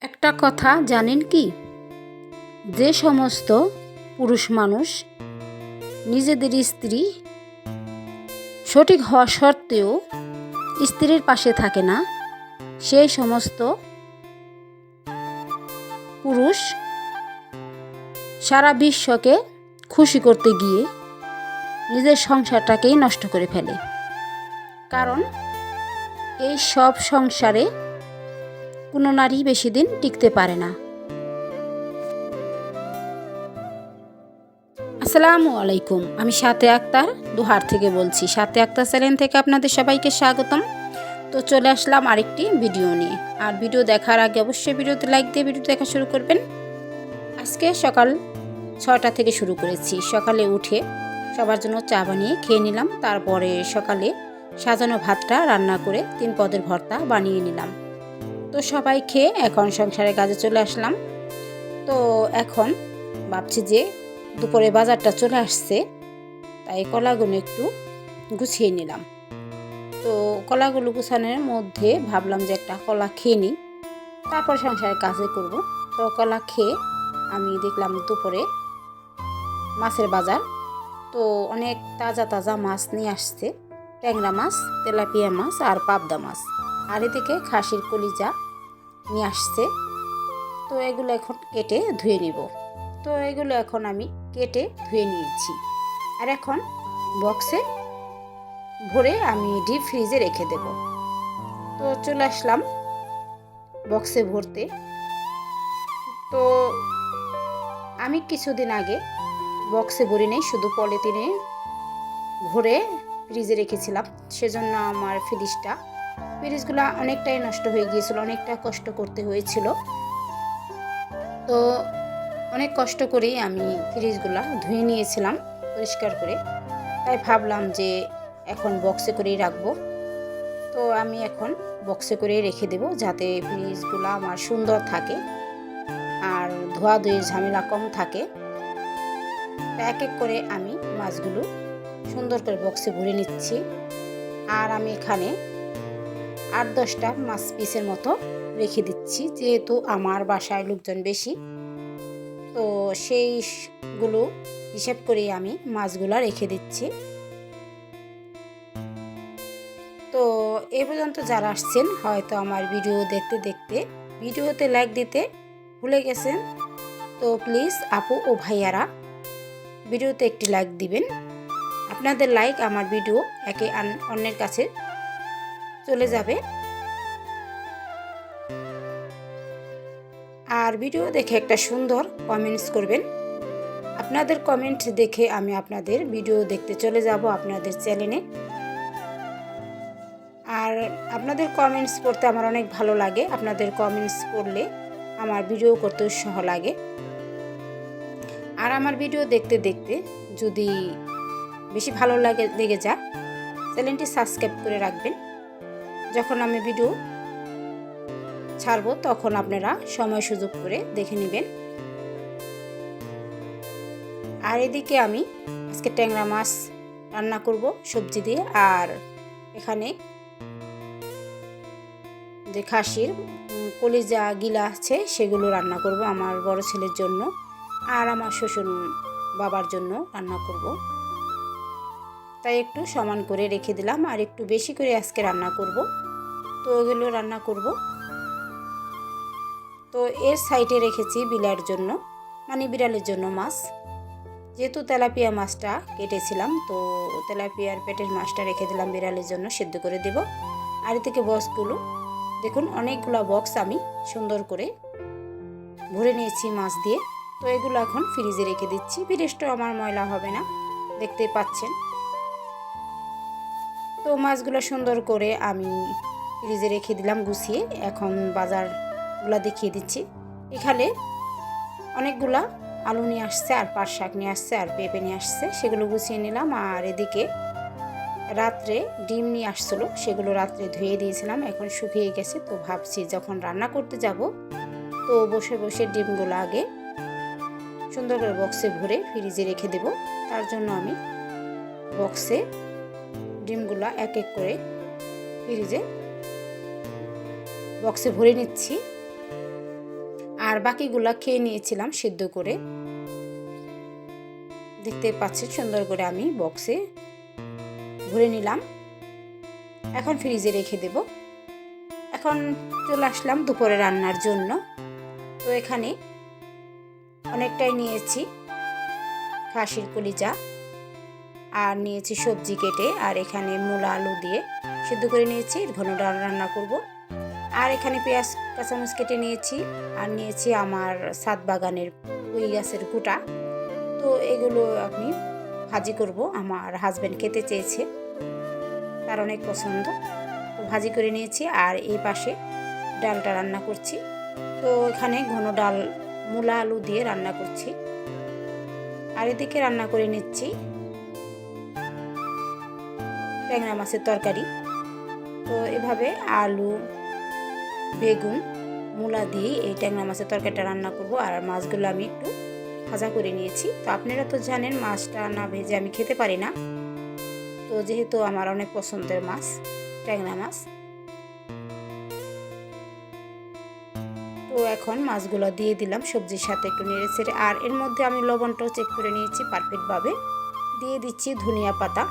একটা কথা জানেন কি? যে সমস্ত পুরুষ মানুষ নিজেদের স্ত্রী সঠিক হওয়া সত্ত্বেও স্ত্রীর পাশে থাকে না, সেই সমস্ত পুরুষ সারা বিশ্বকে খুশি করতে গিয়ে নিজের সংসারটাকেই নষ্ট করে ফেলে। কারণ এই সব সংসারে কোনো নারী বেশি দিন টিকতে পারে না। আসসালামু আলাইকুম, আমি সাথে আক্তার দোহার থেকে বলছি। সাথে আক্তার চ্যানেল থেকে আপনাদের সবাইকে স্বাগতম। তো চলে আসলাম আরেকটি ভিডিও নিয়ে। আর ভিডিও দেখার আগে অবশ্যই ভিডিওতে লাইক দিয়ে ভিডিও দেখা শুরু করবেন। আজকে সকাল 6টা থেকে শুরু করেছি। সকালে উঠে সবার জন্য চা বানিয়ে খেয়ে নিলাম। তারপরে সকালে সাজানো ভাতটা রান্না করে 3 পদের ভর্তা বানিয়ে নিলাম। তো সবাই খেয়ে এখন সংসারের কাজে চলে আসলাম। তো এখন ভাবছি যে দুপুরে বাজারটা চলে আসছে, তাই কলাগুলো একটু গুছিয়ে নিলাম। তো কলাগুলো গুছানোর মধ্যে ভাবলাম যে একটা কলা খেয়ে নিই, তারপর সংসারের কাজে করব। তো কলা খেয়ে আমি দেখলাম দুপুরে মাছের বাজার। তো অনেক তাজা তাজা মাছ নিয়ে আসছে, ট্যাংরা মাছ, তেলাপিয়া মাছ আর পাবদা মাছ। আর এদিকে খাসির কলিজা নিয়ে আসছে। তো এগুলো এখন কেটে ধুয়ে নিব। তো এগুলো এখন আমি কেটে ধুয়ে নিয়েছি। আর এখন বক্সে ভরে আমি ডিপ ফ্রিজে রেখে দেব। তো চলে আসলাম বক্সে ভরতে। তো আমি কিছুদিন আগে বক্সে ভরি নেই, শুধু পলিথিনে ভরে ফ্রিজে রেখেছিলাম। সেজন্য আমার ফ্রিজগুলো অনেকটাই নষ্ট হয়ে গিয়েছিল, অনেকটা কষ্ট করতে হয়েছিল। তো অনেক কষ্ট করেই আমি ফ্রিজগুলো ধুয়ে নিয়েছিলাম পরিষ্কার করে। তাই ভাবলাম যে এখন বক্সে করেই রাখবো। তো আমি এখন বক্সে করেই রেখে দেব, যাতে ফ্রিজগুলো আমার সুন্দর থাকে আর ধোয়াধুয়ির ঝামেলা কম থাকে। এক এক করে আমি মাছগুলো সুন্দর করে বক্সে ভরে নিচ্ছি। আর আমি এখানে 8-10টা মাছ পিসের মতো রেখে দিচ্ছি, যেহেতু আমার বাসায় লোকজন বেশি। তো সেইগুলো হিসাব করে আমি মাছগুলো রেখে দিচ্ছি। তো এ পর্যন্ত যারা আসছেন হয়তো আমার ভিডিও দেখতে দেখতে ভিডিওতে লাইক দিতে ভুলে গেছেন। তো প্লিজ আপু ও ভাইয়ারা ভিডিওতে একটি লাইক দিবেন। আপনাদের লাইক আমার ভিডিও একে অন্যের কাছে চলে যাবে। আর ভিডিও দেখে একটা সুন্দর কমেন্টস করবেন। আপনাদের কমেন্ট দেখে আমি আপনাদের ভিডিও দেখতে চলে যাব আপনাদের চ্যানেলে। আর আপনাদের কমেন্টস পড়তে আমার অনেক ভালো লাগে। আপনাদের কমেন্টস পড়লে আমার ভিডিও করতে উৎসাহ লাগে। আর আমার ভিডিও দেখতে দেখতে যদি বেশি ভালো লেগে যায়, চ্যানেলটি সাবস্ক্রাইব করে রাখবেন। যখন আমি ভিডিও ছাড়বো তখন আপনারা সময় সুযোগ করে দেখে নেবেন। আর এদিকে আমি আজকে ট্যাংরা মাছ রান্না করব সবজি দিয়ে। আর এখানে যে খাসির কলিজা গিলা আছে সেগুলো রান্না করব আমার বড় ছেলের জন্য আর আমার শ্বশুর বাবার জন্য রান্না করব। তাই একটু সমান করে রেখে দিলাম, আর একটু বেশি করে আজকে রান্না করব। তো ওগুলো রান্না করব। তো এর সাইডে রেখেছি বিলার জন্য, মানে বিড়ালের জন্য মাছ। যেহেতু তেলাপিয়া মাছটা কেটেছিলাম, তো তেলাপিয়ার পেটের মাছটা রেখে দিলাম বিড়ালের জন্য সেদ্ধ করে দেব। আর এদিকে বক্সগুলো দেখুন, অনেকগুলো বক্স আমি সুন্দর করে ভরে নিয়েছি মাছ দিয়ে। তো এগুলো এখন ফ্রিজে রেখে দিচ্ছি। ফ্রিজটা আমার ময়লা হবে না, দেখতেই পাচ্ছেন। তো মাছগুলো সুন্দর করে আমি ফ্রিজে রেখে দিলাম গুছিয়ে। এখন বাজারগুলো দেখিয়ে দিচ্ছি। এখানে অনেকগুলা আলু নিয়ে আসছে, আর পাট শাক নিয়ে আসছে, আর পেঁপে নিয়ে আসছে, সেগুলো গুছিয়ে নিলাম। আর এদিকে রাত্রে ডিম নিয়ে আসছিলো, সেগুলো রাত্রে ধুয়ে দিয়েছিলাম, এখন শুকিয়ে গেছে। তো ভাবছি যখন রান্না করতে যাব তো বসে বসে ডিমগুলো আগে সুন্দর করে বক্সে ভরে ফ্রিজে রেখে দেব। তার জন্য আমি বক্সে ডিমগুলো এক এক করে বক্সে ভরে নিচ্ছি। আর বাকিগুলা খেয়ে নিয়েছিলাম সিদ্ধ করে। দেখতে পাচ্ছেন সুন্দর করে আমি বক্সে ভরে নিলাম। এখন ফ্রিজে রেখে দেব। এখন চলে আসলাম দুপুরে রান্নার জন্য। তো এখানে অনেকটাই নিয়েছি খাসির কলিজা, আর নিয়েছি সবজি কেটে, আর এখানে মূলা আলু দিয়ে সিদ্ধ করে নিয়েছি, ঘন ডাল রান্না করব। আর এখানে পেঁয়াজ কাঁচামরিচ কেটে নিয়েছি, আর নিয়েছি আমার ছাদ বাগানের পুঁই গাছের কুটা। তো এগুলো আমি ভাজি করব, আমার হাজব্যান্ড খেতে চেয়েছে, তার অনেক পছন্দ, তো ভাজি করে নিয়েছি। আর এই পাশে ডালটা রান্না করছি। তো এখানে ঘন ডাল মূলা আলু দিয়ে রান্না করছি, আর এদিকে রান্না করে নিচ্ছি ট্যাংরা মাছের তরকারি। তো এভাবে আলু বেগুন মূলা দিয়ে এই ট্যাংরা মাছের তরকারিটা রান্না করব। আর মাছগুলো আমি একটু ভাজা করে নিয়েছি। তো আপনারা তো জানেন মাছটা না ভেজে আমি খেতে পারি না, তো যেহেতু আমার অনেক পছন্দের মাছ ট্যাংরা মাছ। তো এখন মাছগুলো দিয়ে দিলাম সবজির সাথে একটু নেড়ে ছেড়ে। আর এর মধ্যে আমি লবণটাও চেক করে নিয়েছি পারফেক্টভাবে। দিয়ে দিচ্ছি ধনিয়া পাতা,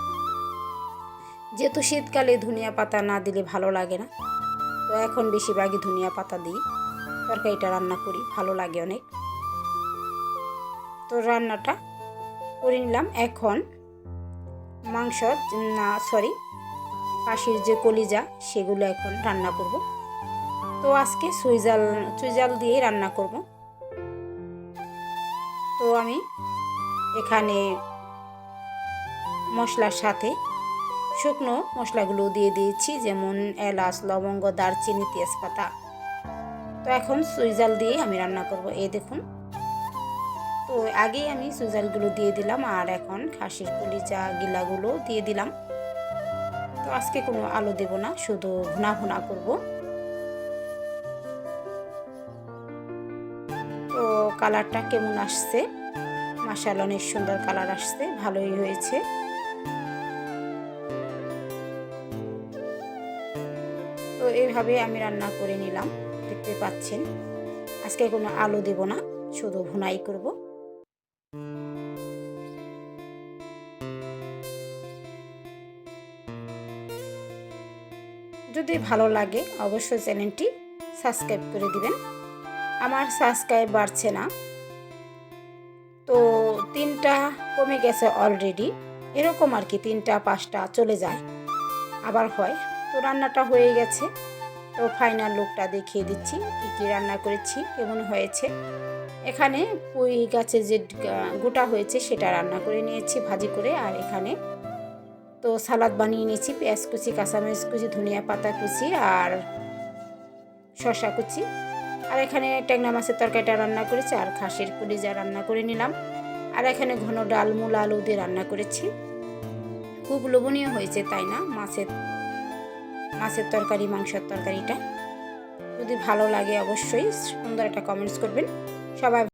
যেহেতু শীতকালে ধনিয়া পাতা না দিলে ভালো লাগে না, তো এখন বেশিরভাগই ধনিয়া পাতা দিই, তরকারিটা রান্না করি, ভালো লাগে অনেক। তো রান্নাটা করে নিলাম। এখন মাংস খাসির যে কলিজা সেগুলো এখন রান্না করব। তো আজকে চুইজাল দিয়ে রান্না করব। তো আমি এখানে মশলার সাথে শুকনো মশলাগুলো দিয়ে দিয়েছি, যেমন এলাচ, লবঙ্গ, দারচিনি, তেজপাতা। তো এখন চুইজাল দিয়ে আমি রান্না করব। এই দেখুন, তো আগেই আমি চুইজালগুলো দিয়ে দিলাম, আর এখন খাসির কলিজা গিলাগুলো দিয়ে দিলাম। তো আজকে কোনো আলু দেব না, শুধু ভুনা ভুনা করব। তো কালারটা কেমন আসছে, মাশাআল্লাহ অনেক সুন্দর কালার আসছে, ভালোই হয়েছে। তো এইভাবে আমি রান্না করে নিলাম, দেখতে পাচ্ছেন। আজকে কোনো আলু দেব না, শুধু ভুনাই করব। যদি ভালো লাগে অবশ্যই চ্যানেলটি সাবস্ক্রাইব করে দিবেন। আমার সাবস্ক্রাইব বাড়ছে না, তো 3টা কমে গেছে অলরেডি, এরকম আর কি, 3টা 5টা চলে যায়, আবার হয়। তো রান্নাটা হয়ে গেছে। তো ফাইনাল লুকটা দেখিয়ে দিচ্ছি কী কী রান্না করেছি, কেমন হয়েছে। এখানে পুঁই গাছের যে গোটা হয়েছে সেটা রান্না করে নিয়েছি ভাজি করে। আর এখানে তো সালাদ বানিয়ে নিয়েছি, পেঁয়াজ কুচি, কাঁচামরিচ কুচি, ধনিয়া পাতা কুচি, আর শসা কুচি। আর এখানে ট্যাংরা মাছের তরকারিটা রান্না করেছি, আর খাসির কলিজা রান্না করে নিলাম। আর এখানে ঘন ডাল মূলা আলু দিয়ে রান্না করেছি। খুব লোভনীয় হয়েছে, তাই না? মাছের তরকারি, মাংসের তরকারিটা যদি ভালো লাগে অবশ্যই সুন্দর একটা কমেন্টস করবেন সবাই।